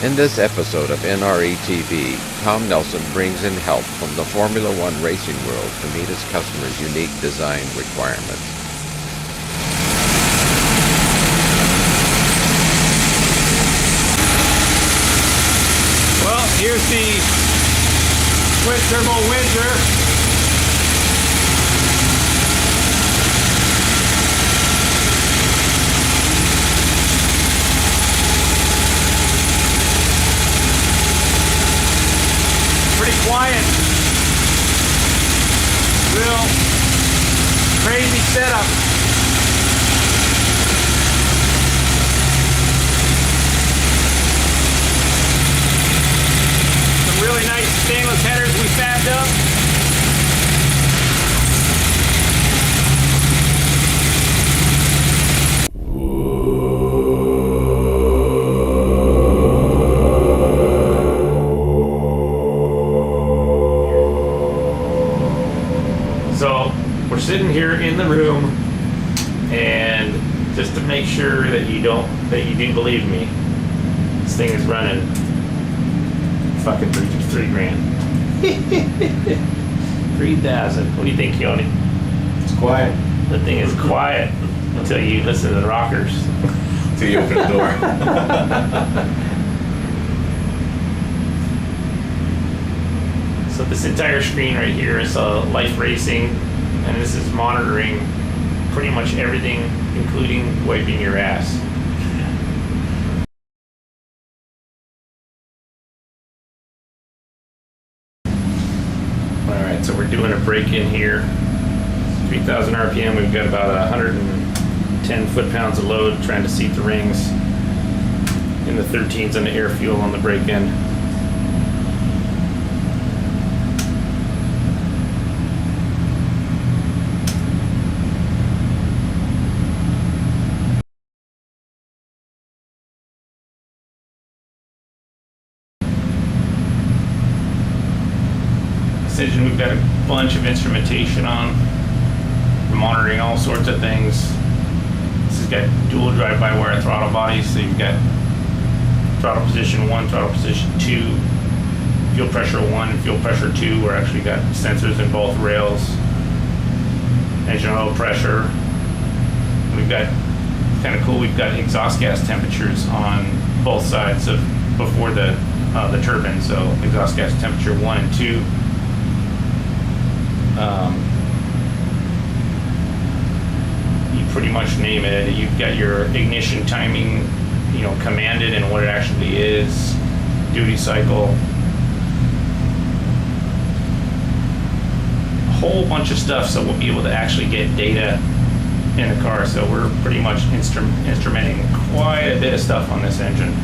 In this episode of NRE TV, Tom Nelson brings in help from the Formula One racing world to meet his customers' unique design requirements. Well, here's the twin turbo Windsor. Pretty quiet. Real crazy setup. Some really nice stainless headers we fabbed up. So we're sitting here in the room, and just to make sure that you do believe me, this thing is running fucking three grand. 3,000. What do you think, Keone? It's quiet. The thing is quiet until you listen to the rockers. Until you open the door. So this entire screen right here is Life Racing, and this is monitoring pretty much everything, including wiping your ass. Alright, so we're doing a break-in here. 3,000 RPM, we've got about 110 foot-pounds of load, trying to seat the rings. In the 13s on the air fuel on the break-in. Engine, we've got a bunch of instrumentation on. We're monitoring all sorts of things. This has got dual drive-by-wire throttle bodies, so you've got throttle position 1, throttle position 2, fuel pressure 1 and fuel pressure 2. We're actually got sensors in both rails. Engine oil pressure. We've got, kind of cool, we've got exhaust gas temperatures on both sides of before the turbine, so exhaust gas temperature 1 and 2. You pretty much name it. You've got your ignition timing, commanded and what it actually is, duty cycle, a whole bunch of stuff. So we'll be able to actually get data in the car. So we're pretty much instrumenting quite a bit of stuff on this engine.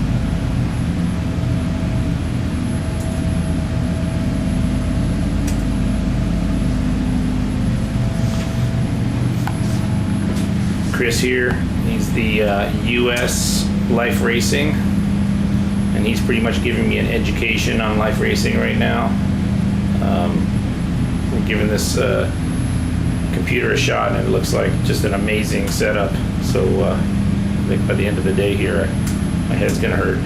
Chris here, he's the US Life Racing, and he's pretty much giving me an education on life racing right now. We're giving this computer a shot, and it looks like just an amazing setup. So I think by the end of the day here, my head's gonna hurt.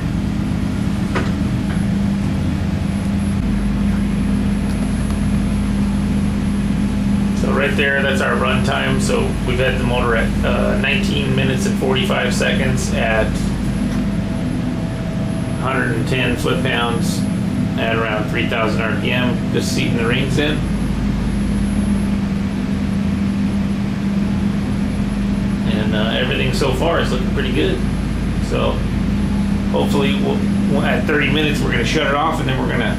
So right there, that's our run time. So we've had the motor at 19 minutes and 45 seconds at 110 foot-pounds at around 3,000 RPM, just seating the rings in. And everything so far is looking pretty good. So hopefully we'll at 30 minutes, we're gonna shut it off, and then we're gonna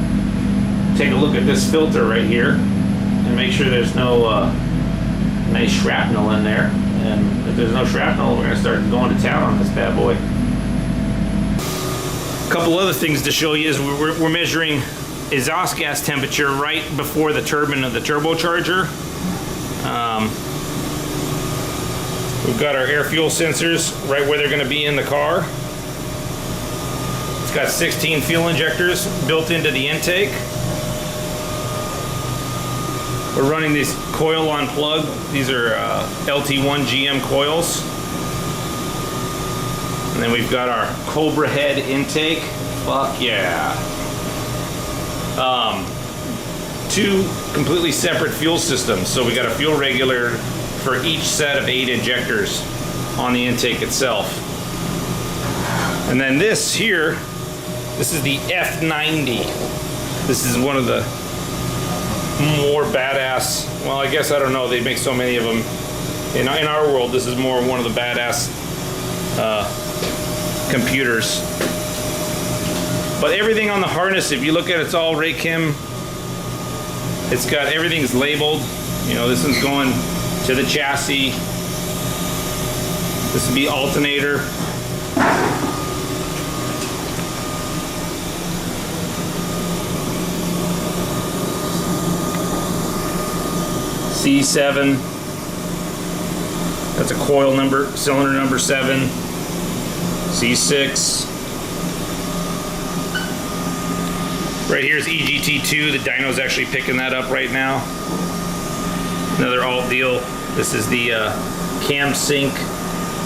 take a look at this filter right here and make sure there's no nice shrapnel in there. And if there's no shrapnel, we're gonna start going to town on this bad boy. A couple other things to show you is we're measuring exhaust gas temperature right before the turbine of the turbocharger. We've got our air fuel sensors right where they're gonna be in the car. It's got 16 fuel injectors built into the intake. We're running these coil on plug. These are LT1 GM coils. And then we've got our Cobra head intake. Fuck yeah. Two completely separate fuel systems. So we got a fuel regulator for each set of 8 injectors on the intake itself. And then this here, this is the F90. This is one of the more badass, well, I guess, I don't know, they make so many of them. In our world, this is more one of the badass computers. But everything on the harness, if you look at it, it's all Raychem. It's got, everything's labeled. You know, this one's going to the chassis. This would be alternator. C7. That's a coil number, cylinder number 7. C6. Right here is EGT2. The dyno's actually picking that up right now. Another alt deal. This is the cam sync.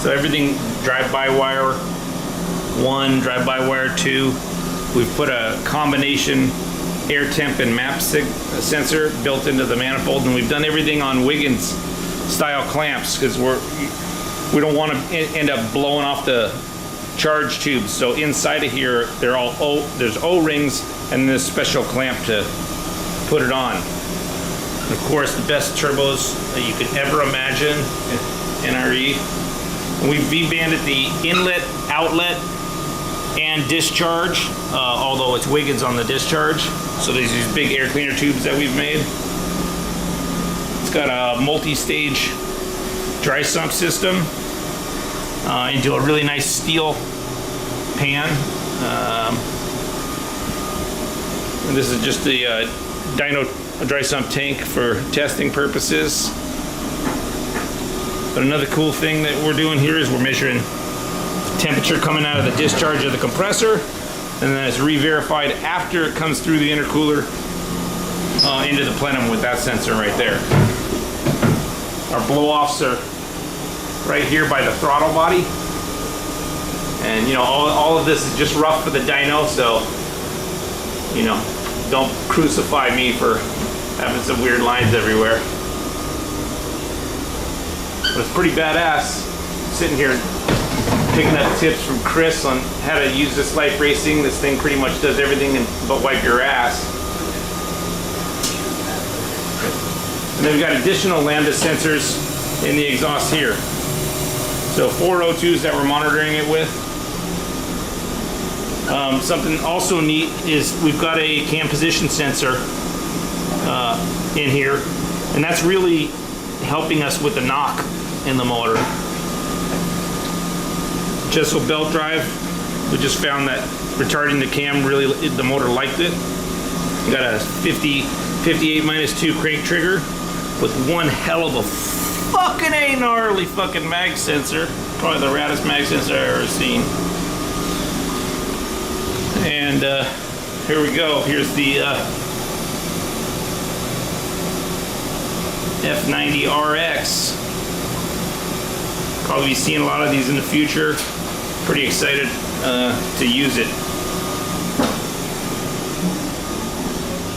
So everything drive-by-wire 1, drive-by-wire 2. We've put a combination air temp and map sensor built into the manifold, and we've done everything on Wiggins style clamps because we don't want to end up blowing off the charge tubes. So inside of here, they're all there's O-rings and this special clamp to put it on. And of course, the best turbos that you could ever imagine, NRE. And we've V-banded the inlet, outlet, and discharge, although it's Wiggins on the discharge. So there's these big air cleaner tubes that we've made. It's got a multi-stage dry sump system into a really nice steel pan. And this is just the dyno dry sump tank for testing purposes. But another cool thing that we're doing here is we're measuring temperature coming out of the discharge of the compressor, and then it's re-verified after it comes through the intercooler into the plenum with that sensor right there. Our blow-offs are right here by the throttle body, and you know, all of this is just rough for the dyno, so you know, don't crucify me for having some weird lines everywhere. But it's pretty badass sitting here picking up tips from Chris on how to use this Life Racing. This thing pretty much does everything but wipe your ass. And then we've got additional lambda sensors in the exhaust here. So 4 O2s that we're monitoring it with. Something also neat is we've got a cam position sensor in here, and that's really helping us with the knock in the motor. Gesso belt drive, we just found that retarding the cam, really, the motor liked it. We got a 58-2 crank trigger with one hell of a fucking gnarly fucking mag sensor. Probably the raddest mag sensor I've ever seen. And here we go. Here's the F90 RX. Probably be seeing a lot of these in the future. Pretty excited to use it.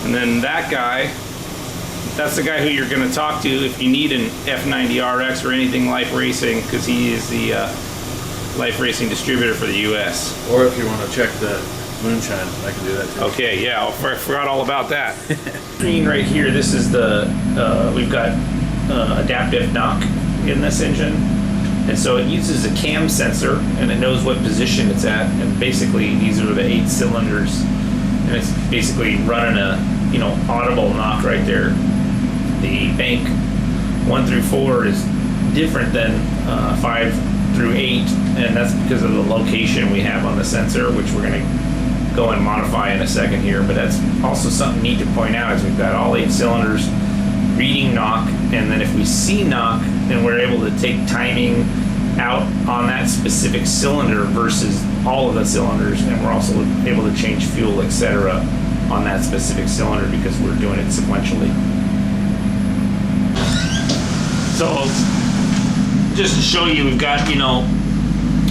And then that guy, that's the guy who you're going to talk to if you need an F90 RX or anything Life Racing, because he is the Life Racing distributor for the US. Or if you want to check the moonshine, I can do that too. Okay, yeah, I forgot all about that. Screen right here, this is the, we've got adaptive knock in this engine. And so it uses a cam sensor, and it knows what position it's at. And basically, these are the 8 cylinders, and it's basically running a, you know, audible knock right there. The bank 1 through 4 is different than 5 through 8, and that's because of the location we have on the sensor, which we're going to go and modify in a second here. But that's also something neat to point out, is we've got all 8 cylinders reading knock, and then if we see knock, then we're able to take timing out on that specific cylinder versus all of the cylinders, and we're also able to change fuel, etc. on that specific cylinder because we're doing it sequentially. So just to show you, we've got, you know,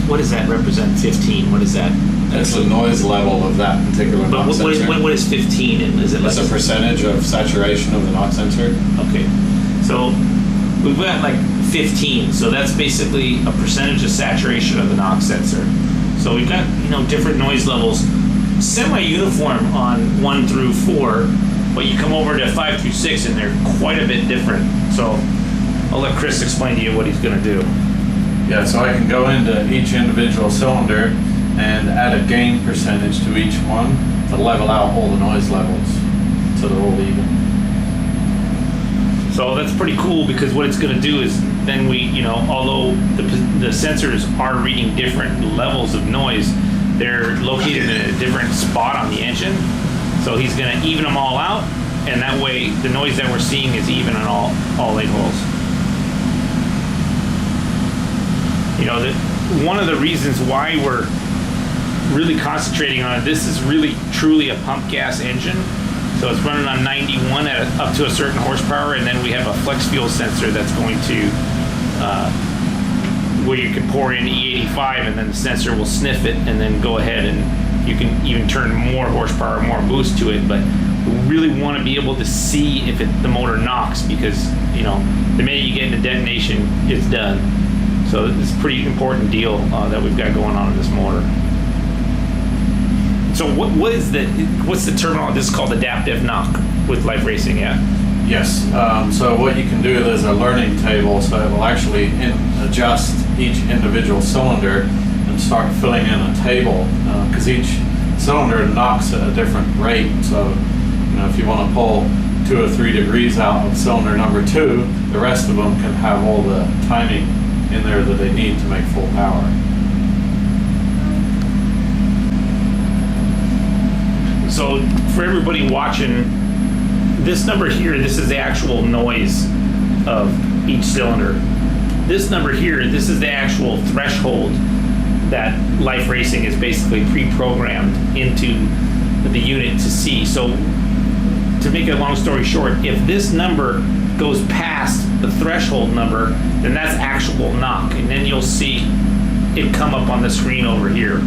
what does that represent? 15, what is that? It's the noise level of that particular But knock sensor. what is 15? And is it It's like a percentage of saturation of the knock sensor. Okay, so we've got like 15, so that's basically a percentage of saturation of the NOx sensor. So we've got, you know, different noise levels, semi-uniform on 1 through 4, but you come over to 5 through 6 and they're quite a bit different. So I'll let Chris explain to you what he's going to do. Yeah, so I can go into each individual cylinder and add a gain percentage to each one to level out all the noise levels so they're all even. So that's pretty cool, because what it's going to do is then we, you know, although the sensors are reading different levels of noise, they're located in a different spot on the engine. So he's going to even them all out, and that way the noise that we're seeing is even on all 8 holes. You know, one of the reasons why we're really concentrating on it, this is really truly a pump gas engine. So it's running on 91 at up to a certain horsepower, and then we have a flex fuel sensor that's going to, where you can pour in E85 and then the sensor will sniff it and then go ahead and you can even turn more horsepower, more boost to it. But we really want to be able to see if the motor knocks, because, you know, the minute you get into detonation, it's done. So it's a pretty important deal that we've got going on in this motor. So what's the terminal? This is called adaptive knock with Life Racing, yeah? Yes, so what you can do, there's a learning table, so it will actually adjust each individual cylinder and start filling in a table, because each cylinder knocks at a different rate. So, you know, if you want to pull 2 or 3 degrees out of cylinder number 2, the rest of them can have all the timing in there that they need to make full power. So for everybody watching, this number here, this is the actual noise of each cylinder. This number here, this is the actual threshold that Life Racing is basically pre-programmed into the unit to see. So to make a long story short, if this number goes past the threshold number, then that's actual knock, and then you'll see it come up on the screen over here.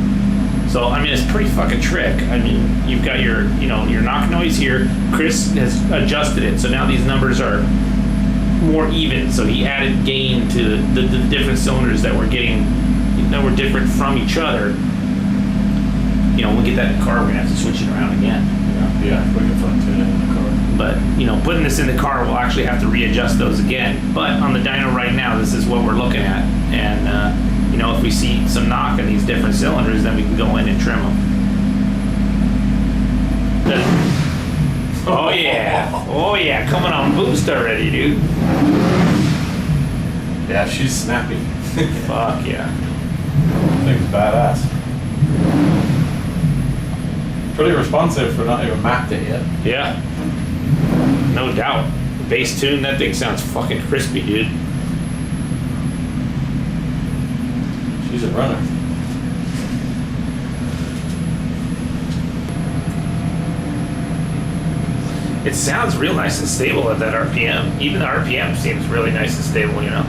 So, I mean, it's a pretty fucking trick. I mean, you've got your, you know, your knock noise here. Chris has adjusted it, so now these numbers are more even. So he added gain to the different cylinders that we're getting, that were different from each other. You know, when we get that in the car, we're gonna have to switch it around again. You know? Yeah, we can fine tune it in the car. But, you know, putting this in the car, we'll actually have to readjust those again. But on the dyno right now, this is what we're looking at. And, you know, if we see some knock in these different cylinders, then we can go in and trim them. Oh yeah, oh yeah, coming on boost already, dude. Yeah, she's snappy. Fuck yeah. Thing's badass. Pretty responsive for not even mapped it yet. Yeah, no doubt. Bass tune, that thing sounds fucking crispy, dude. She's a runner. It sounds real nice and stable at that RPM. Even the RPM seems really nice and stable, you know?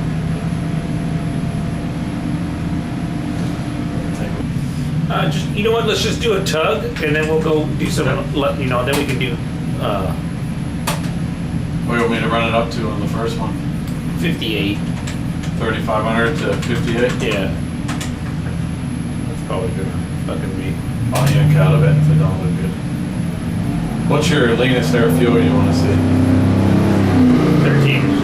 Just, you know what, let's just do a tug, and then we'll go do some, you know, then we can do What do you want me to run it up to on the first one? 58. 3,500 to 58? Yeah. That's probably good. Fucking me. I'll yank out of it if it don't look good. What's your leanest air fuel you want to see? 13.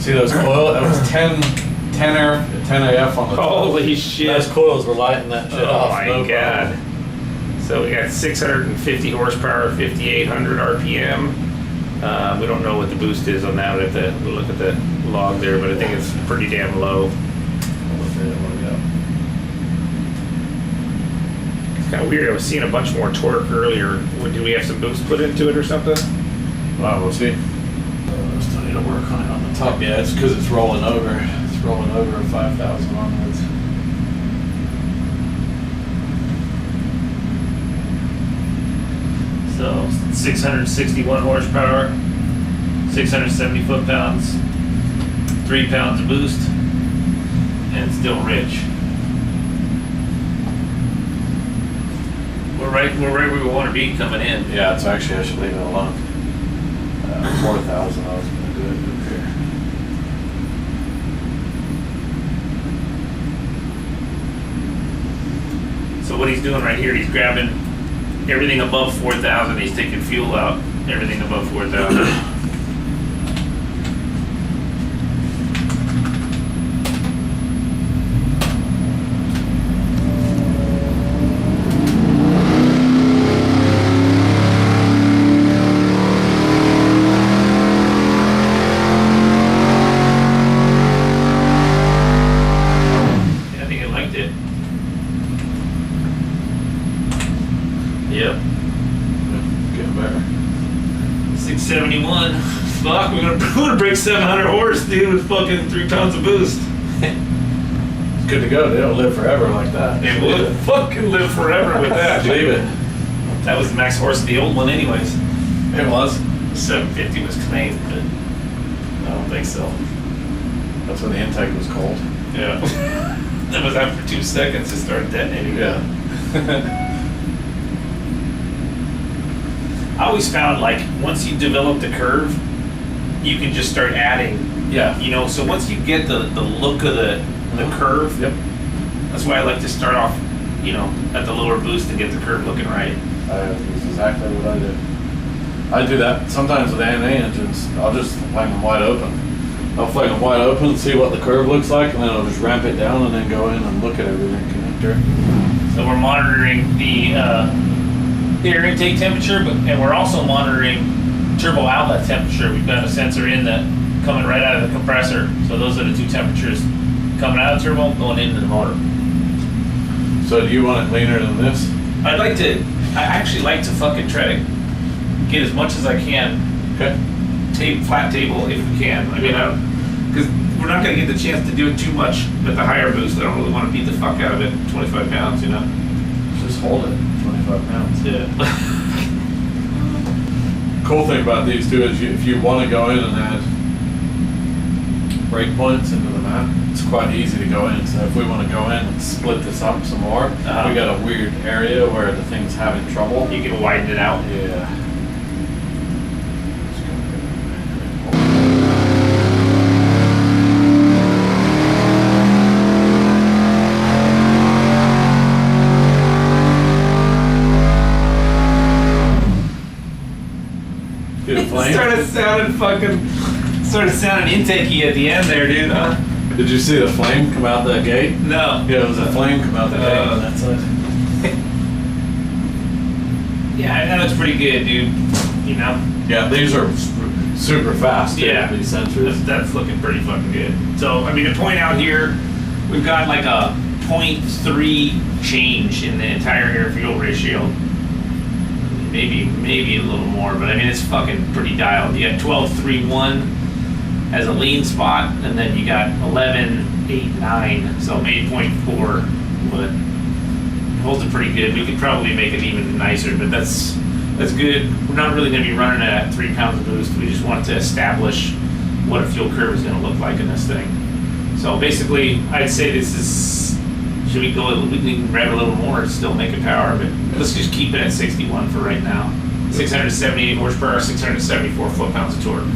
See those coils? That was 10 AF on the top. Holy shit. Those coils were lighting that shit off. Oh my god. So we got 650 horsepower, 5,800 RPM. We don't know what the boost is on that. We'll look at the log there, but I think it's pretty damn low. It's kind of weird. I was seeing a bunch more torque earlier. Did we have some boost put into it or something? Well, we'll see. Still need to work on it on the top. Yeah, it's because it's rolling over. It's rolling over 5,000 onwards. 661 horsepower, 670 foot-pounds, 3 pounds of boost, and still rich. We're right where we want to be coming in. Yeah, it's actually, I should leave it alone. 4,000, I was going to do it up here. So what he's doing right here, he's grabbing everything above 4,000. He's taking fuel out, everything above 4,000. Yep. Getting better. 671. Fuck, we're gonna break 700 horse, dude, with fucking 3 pounds of boost. It's good to go. They don't live forever like that. They would fucking live forever with that. Leave it. That was the max horse of the old one, anyways. It was. 750 was claimed, but I don't think so. That's when the intake was cold. Yeah. That was after 2 seconds it started detonating. Yeah. I always found, like, once you develop the curve, you can just start adding. Yeah. You know, so once you get the look of the curve, Yep. that's why I like to start off, you know, at the lower boost and get the curve looking right. That's exactly what I do. I do that sometimes with AMA engines. I'll just fling them wide open. I'll fling them wide open, see what the curve looks like, and then I'll just ramp it down and then go in and look at everything connector. So we're monitoring the air intake temperature, and we're also monitoring turbo outlet temperature. We've got a sensor in that coming right out of the compressor. So those are the 2 temperatures coming out of the turbo, going into the motor. So do you want it leaner than this? I actually like to fucking try to get as much as I can. Okay. Flat table if we can. I mean, because we're not going to get the chance to do it too much at the higher boost. I don't really want to beat the fuck out of it. 25 pounds, you know. Just hold it. 25 pounds. Yeah. Cool thing about these too is if you want to go in and add breakpoints into the map, it's quite easy to go in. So if we want to go in and split this up some more, we got a weird area where the thing's having trouble. You can widen it out. Yeah. Started sounding intakey at the end there, dude, huh? Did you see the flame come out that gate? No. Yeah, it was a flame come out the gate on that side. Yeah, that looks pretty good, dude. You know? Yeah, these are super fast. Yeah. These sensors. That's looking pretty fucking good. So, I mean, to point out here, we've got like a 0.3 change in the entire air-fuel ratio. Maybe a little more, but I mean, it's fucking pretty dialed. You got 12.31 as a lean spot, and then you got 11.89, so maybe 0.4, but it holds it pretty good. We could probably make it even nicer, but that's good. We're not really going to be running it at 3 pounds of boost. We just wanted to establish what a fuel curve is going to look like in this thing. So basically, I'd say this is. Should we go? We can rev a little more, still make it power, but let's just keep it at 61 for right now. 678 horsepower, 674 foot-pounds of torque.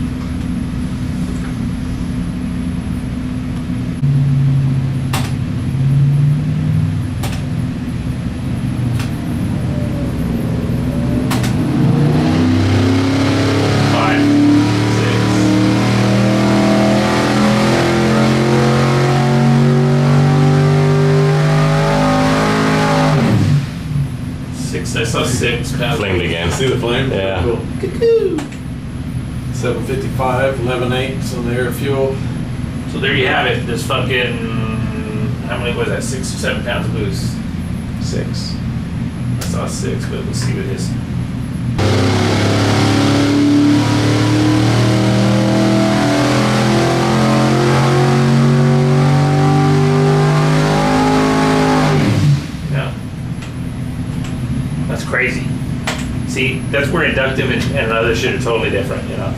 I saw 6 pounds. Flamed again. See the flame? Yeah. Cool. 755, 11.8 on the air fuel. So there you have it. This fucking, how many was that? 6 or 7 pounds of boost? 6. I saw 6, but we'll see what it is. Yeah. That's crazy. See, that's where inductive and other shit are totally different, you know?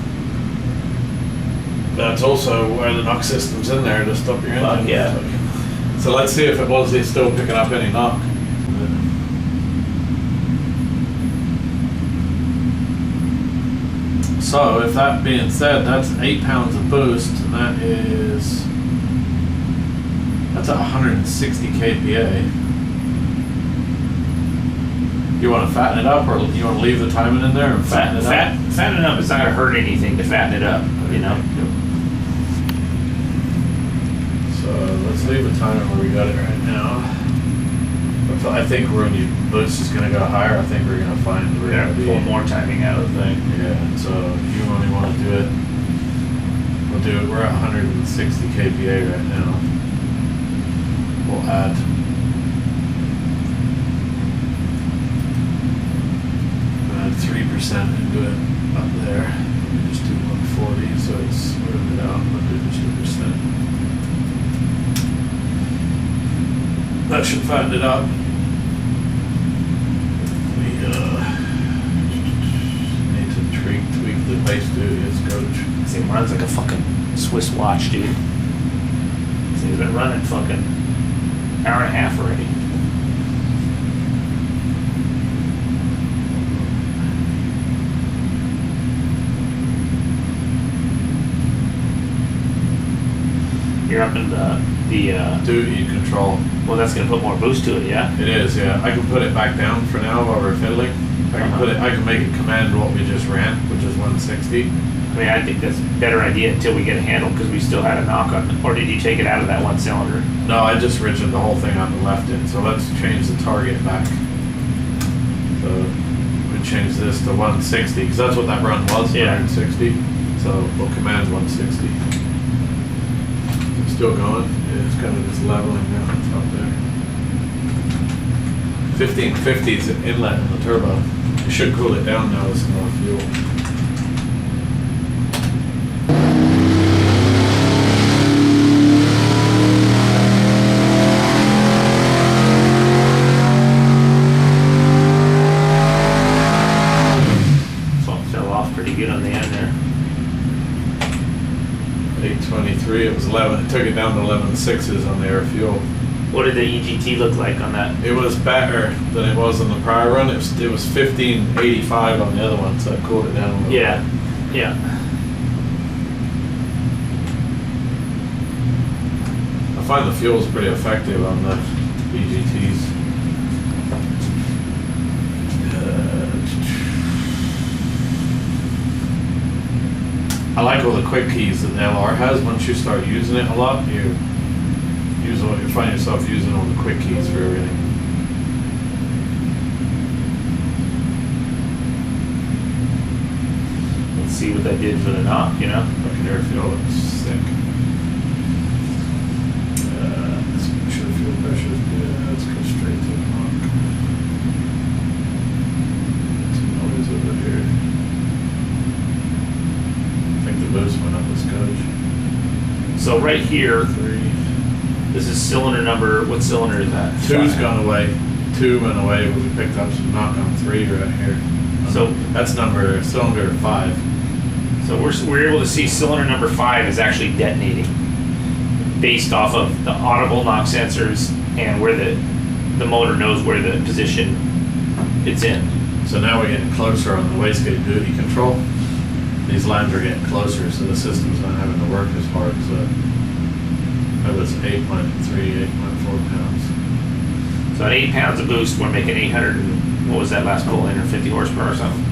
That's also where the knock system's in there to stop your engine. Fuck yeah. So let's see if it was still picking up any knock. So if that being said, that's 8 pounds of boost, and that's at 160 kPa. You want to fatten it up, or you want to leave the timing in there and fatten it up? Fatten it up. It's not going to hurt anything to fatten it up, you know? So let's leave the timer where we got it right now. I think when you boost is going to go higher, I think we're going to find we're going to pull more timing out of the thing. Yeah, so if you only want to do it, we'll do it. We're at 160 kPa right now. We'll add 3% into it up there. We just do 140, so it's sort it out. We'll do 2%. That should fatten it up. We need to tweak the base duty as coach. This thing runs like a fucking Swiss watch, dude. This thing's been running fucking hour and a half already. You're up in the duty control. Well, that's gonna put more boost to it, yeah. It is, yeah. I can put it back down for now while we're fiddling. I can make it command what we just ran, which is 160. I mean, I think that's a better idea until we get a handle, because we still had a knock on it. Or did you take it out of that one cylinder? No, I just rigid the whole thing on the left end. So let's change the target back. So we change this to 160, because that's what that run was, yeah. 160. So we'll command 160. Still going. Yeah, it's kind of just leveling now. It's up there. 1550 is an inlet in the turbo. You should cool it down now with some more fuel. Something fell off pretty good on the end there. 823, it was 11, it took it down to 11.6s on the air fuel. What did the EGT look like on that? It was better than it was on the prior run. It was 1585 on the other one, so I cooled it down a little yeah. bit. Yeah. I find the fuel's pretty effective on the EGTs. I like all the quick keys that the LR has. Once you start using it a lot, you find yourself using all the quick keys for everything. Let's see what that did for the knock, you know? Fucking air fuel looks sick. Let's make sure the fuel pressure is good. Let's go straight to the knock. Some noise over here. I think the boost went up this coach. So right here, this is cylinder number, what cylinder is that? Two's gone away. 2 went away, but we picked up some knock on 3 right here. So that's cylinder 5. So we're able to see cylinder number 5 is actually detonating based off of the audible knock sensors and where the motor knows where the position it's in. So now we're getting closer on the wastegate duty control. These lines are getting closer, so the system's not having to work as hard. So that was 8.3, 8.4 pounds. So at 8 pounds of boost, we're making 800 and, what was that last pull, 850 horsepower or something?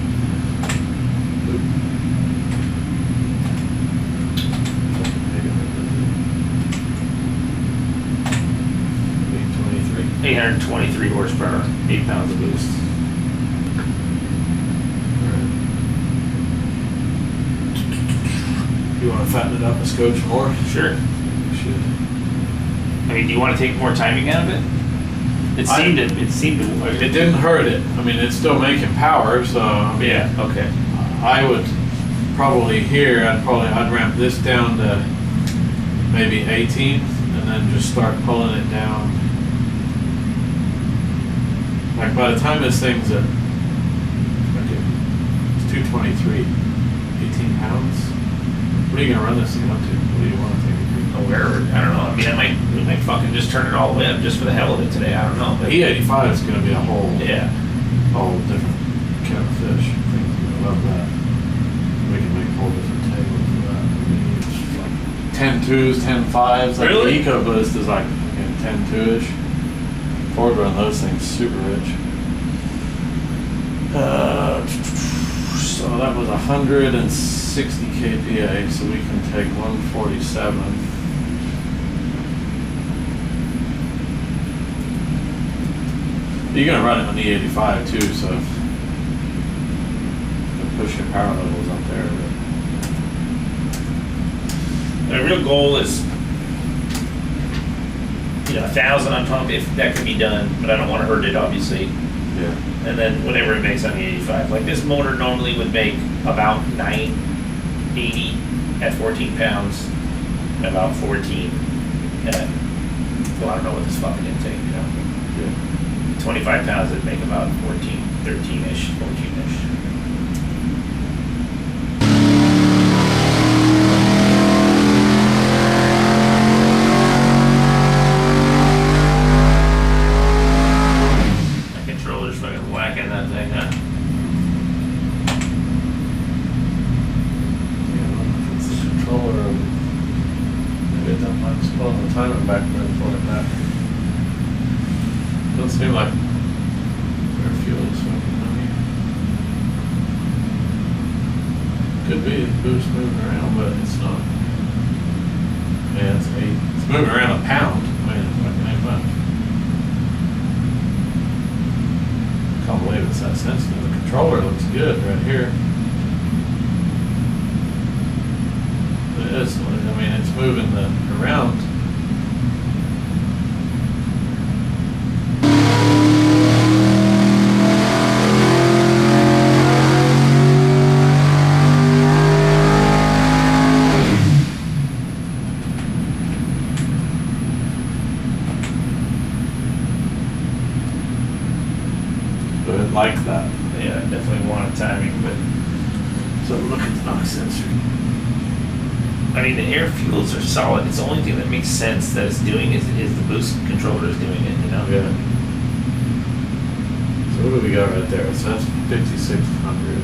$823. 823 horsepower, 8 pounds of boost. You want to fatten it up a scotch more? Sure. You should. I mean, do you want to take more timing out of it? It seemed to. It didn't hurt it. I mean, it's still making power, so I mean, yeah. Okay. I would probably I'd ramp this down to maybe 18, and then just start pulling it down. Like by the time this thing's at, okay, 223, 18 pounds. What are you gonna run this thing up to? What do you want to take it to? Wherever, I don't know. I mean, we might fucking just turn it all the way up just for the hell of it today. I don't know. The E85 is gonna be a whole different kind of fish. I think you're gonna love that. We can make a whole different table for that. It's like 10 2s, 10 5s. Like Really? the EcoBoost is like 10 2-ish. Ford run those things super rich. So that was 160 kPa, so we can take 147. You're gonna run it on the E85 too, so push your power levels up there. My real goal is, 1,000 on pump if that can be done, but I don't want to hurt it, obviously. Yeah. And then whatever it makes on the 85. Like this motor normally would make about 980 at 14 pounds, and about 14 at, well, I don't know what this fucking intake, Yeah. 25 pounds would make about 14, 13-ish, 14-ish. Whacking that thing, huh? Yeah, it's the controller. Maybe it don't mind pulling the timer back there and pulling it back. Doesn't seem like their fuel is fucking money. Could be the boost moving around, but it's not. Yeah, it's 8. It's moving around a pound. I mean, it's fucking 8 bucks. I can't believe it's that sensitive. The controller looks good right here. It is. I mean, it's moving around. Like that. Yeah, I definitely wanted timing, but So look at the knock sensor. I mean, the air fuels are solid. It's the only thing that makes sense that it's doing is the boost controller is doing it, Yeah. So what do we got right there? So that's 5,600.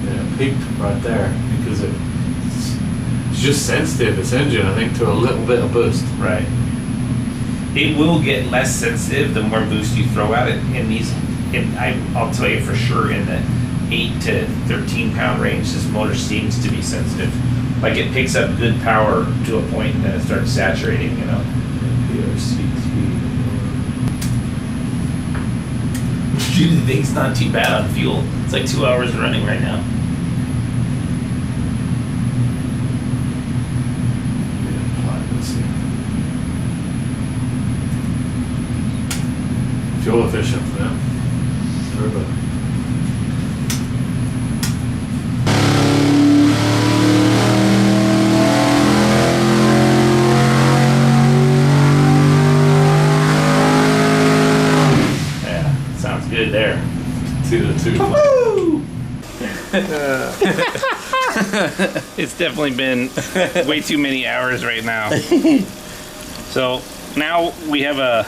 Yeah, it peaked right there because it's just sensitive, its engine, I think, to a little bit of boost. Right. It will get less sensitive the more boost you throw at it in these. I'll tell you for sure, in the 8 to 13 pound range, this motor seems to be sensitive. Like it picks up good power to a point and then it starts saturating, Usually the thing's not too bad on fuel. It's like 2 hours running right now. Let's see. Fuel efficient for them. Turbo. Yeah, sounds good there. See the two. It's definitely been way too many hours right now. So now we're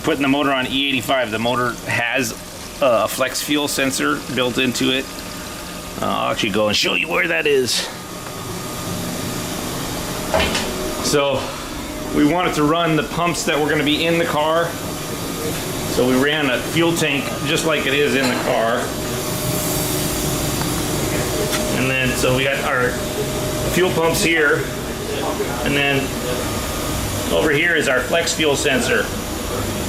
putting the motor on E85. The motor has a flex fuel sensor built into it. I'll actually go and show you where that is. So we wanted to run the pumps that were going to be in the car. So we ran a fuel tank just like it is in the car. And then, so we got our fuel pumps here. And then over here is our flex fuel sensor.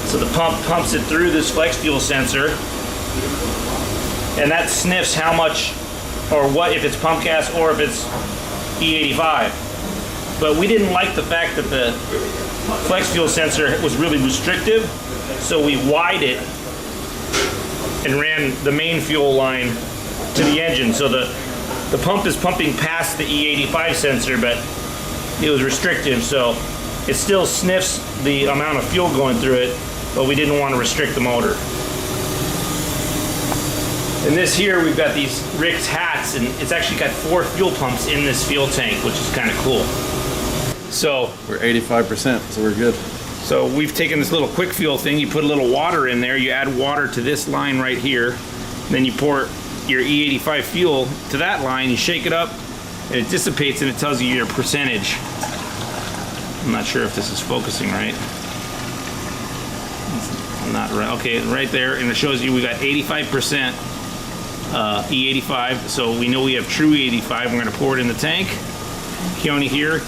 So the pump pumps it through this flex fuel sensor. And that sniffs how much, or what, if it's pump gas or if it's E85. But we didn't like the fact that the flex fuel sensor was really restrictive. So we widened it and ran the main fuel line to the engine. So the pump is pumping past the E85 sensor, but it was restrictive. So it still sniffs the amount of fuel going through it, but we didn't want to restrict the motor. And this here, we've got these Rick's hats, and it's actually got 4 fuel pumps in this fuel tank, which is kind of cool. So we're 85%, so we're good. So we've taken this little quick fuel thing, you put a little water in there, you add water to this line right here, then you pour your E85 fuel to that line, you shake it up, and it dissipates and it tells you your percentage. I'm not sure if this is focusing right. It's not right. Okay, right there, and it shows you we got 85% E85, so we know we have true E85. We're gonna pour it in the tank. Keone here,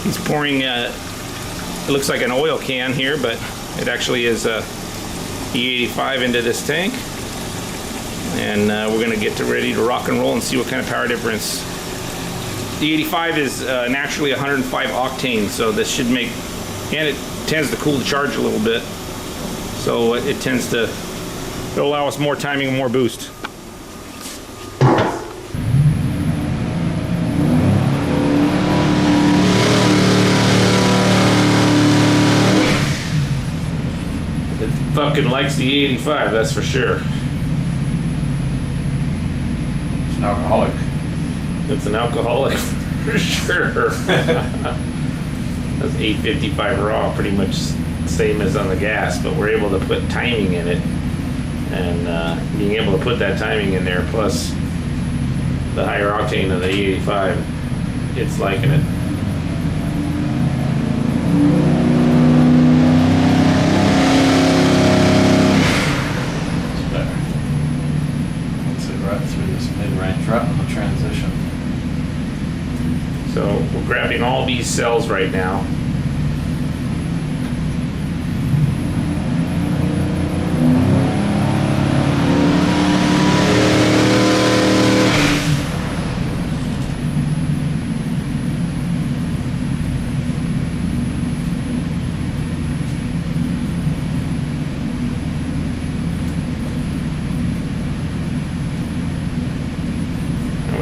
he's pouring, it looks like an oil can here, but it actually is E85 into this tank. And we're gonna get ready to rock and roll and see what kind of power difference. The 85 is naturally 105 octane, so this should make, and it tends to cool the charge a little bit. So it tends to, it'll allow us more timing and more boost. It fucking likes the 85, that's for sure. Alcoholic. It's an alcoholic for sure. That's 855 raw, pretty much same as on the gas, but we're able to put timing in it, and being able to put that timing in there plus the higher octane of the E85, it's liking it. Right on the transition. So we're grabbing all these cells right now.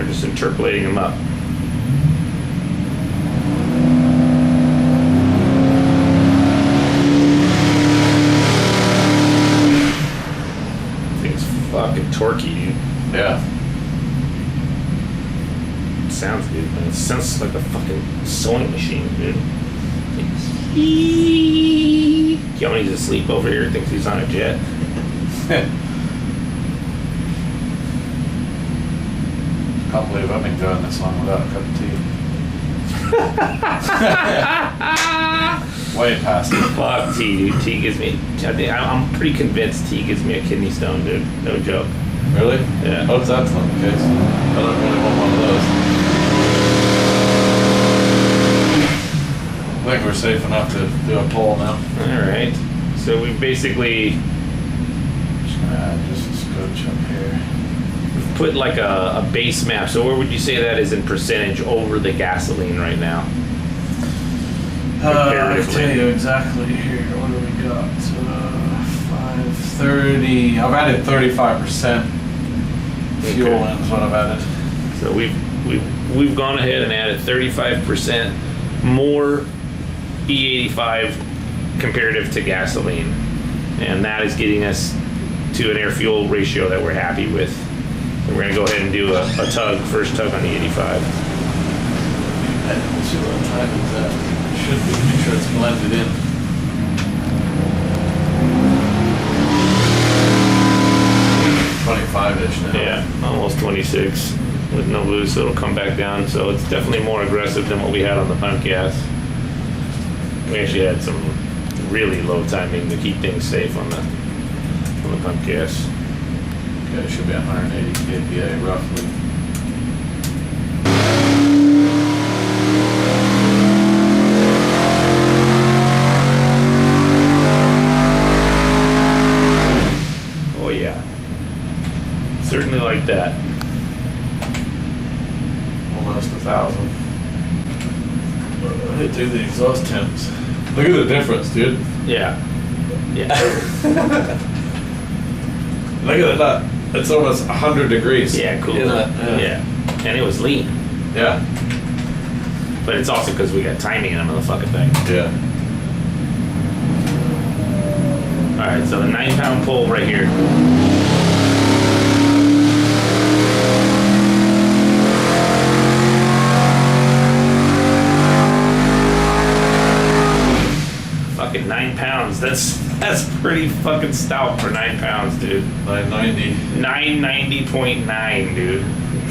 Just interpolating them up. Thing's fucking torquey, dude. Yeah. It sounds good, man. It sounds like a fucking sewing machine, dude. Keone's asleep over here, thinks he's on a jet. I can't believe I've been going this long without a cup of tea. Way past it. Fuck tea, dude. Tea gives me, I'm pretty convinced tea gives me a kidney stone, dude. No joke. Really? Yeah. Hope that's not the case. I don't really want one of those. I think we're safe enough to do a poll now. Alright. So we basically Just gonna add just a scotch up here. put like a base map. So where would you say that is in percentage over the gasoline right now? I can tell you exactly here. What do we got? 530. I've added 35% fuel in is what I've added. So we've gone ahead and added 35% more E85 comparative to gasoline, and that is getting us to an air fuel ratio that we're happy with. So we're gonna go ahead and do a tug, first tug on the 85. Let's see what time is that. Should be. Make sure it's blended in. .25-ish now. Yeah, almost 26 with no boost, so it'll come back down. So it's definitely more aggressive than what we had on the pump gas. We actually had some really low timing to keep things safe on the pump gas. Okay, it should be 180 kPa roughly. Oh yeah, certainly like that. Almost 1,000. Hey, dude, the exhaust temps. Look at the difference, dude. Yeah, yeah. Look at that. It's almost 100 degrees. Yeah, cool. Yeah, and it was lean. Yeah. But it's also because we got timing on the fucking thing. Yeah. All right, so the 9-pound pull right here. 9 pounds. That's pretty fucking stout for 9 pounds, dude. 990. 990.9, dude.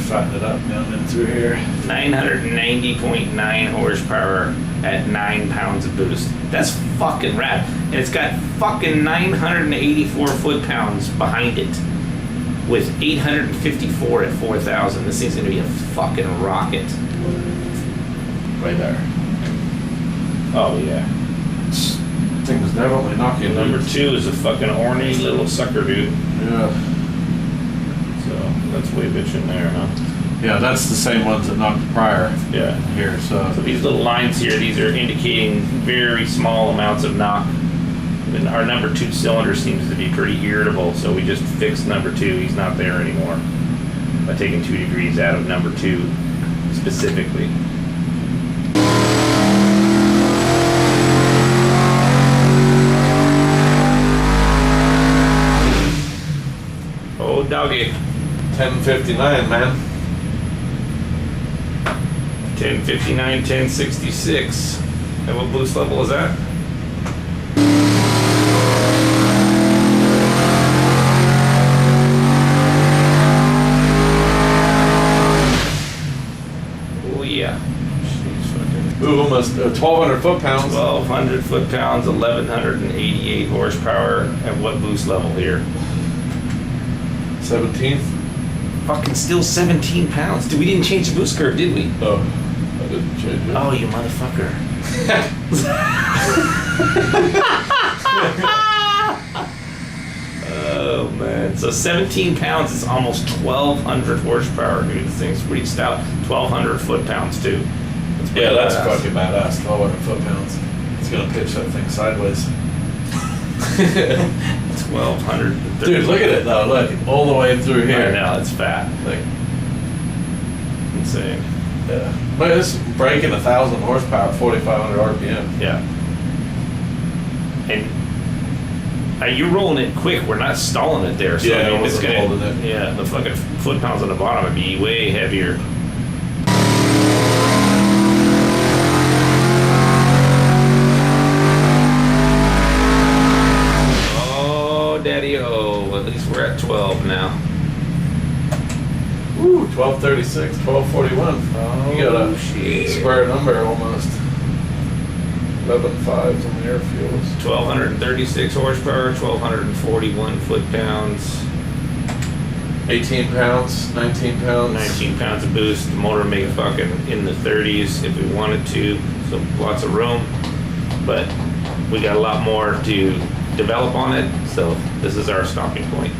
Fatten it up down in through here. 990.9 horsepower at 9 pounds of boost. That's fucking rad. And it's got fucking 984 foot-pounds behind it with 854 at 4,000. This thing's gonna be a fucking rocket. Right there. Oh yeah. Thing's definitely knocking. Number 2 is a fucking orny little sucker, dude. Yeah. So that's way bitchin' there, huh? Yeah, that's the same ones that knocked prior. Yeah. Here, so These little lines here, these are indicating very small amounts of knock. And our number 2 cylinder seems to be pretty irritable, so we just fixed number 2. He's not there anymore. By taking 2 degrees out of number 2 specifically. Oh, doggy. 1059, man. 1059, 1066. And what boost level is that? Oh yeah. Ooh, almost 1,200 foot-pounds. 1,200 foot-pounds, 1,188 horsepower. At what boost level here? 17th. Fucking still 17 pounds. Dude, we didn't change the boost curve, did we? Oh, I didn't change it. Oh, you motherfucker. Oh, man. So 17 pounds is almost 1,200 horsepower, dude. This thing's pretty stout. 1,200 foot-pounds, too. Yeah, that's badass. fucking badass. 1,200 foot-pounds. It's gonna pitch that thing sideways. 1,200. Dude, look at it though. Look, all the way through here. Right now, it's fat. Like, Insane. yeah. Look, it's breaking 1,000 horsepower, 4,500 RPM. Yeah. And you're rolling it quick. We're not stalling it there. So Yeah, I mean, I it's wasn't gonna, holding it. Yeah, the fucking foot-pounds on the bottom would be way heavier. Daddy-o, at least we're at 12 now. Woo, 1236, 1241. Oh, You got a shit. square number almost. 11 fives on the air fuels. 1,236 horsepower, 1,241 foot-pounds, 18 pounds, 19 pounds. 19 pounds of boost. The motor may fucking in the 30s if we wanted to, so lots of room. But we got a lot more to develop on it, so this is our stopping point.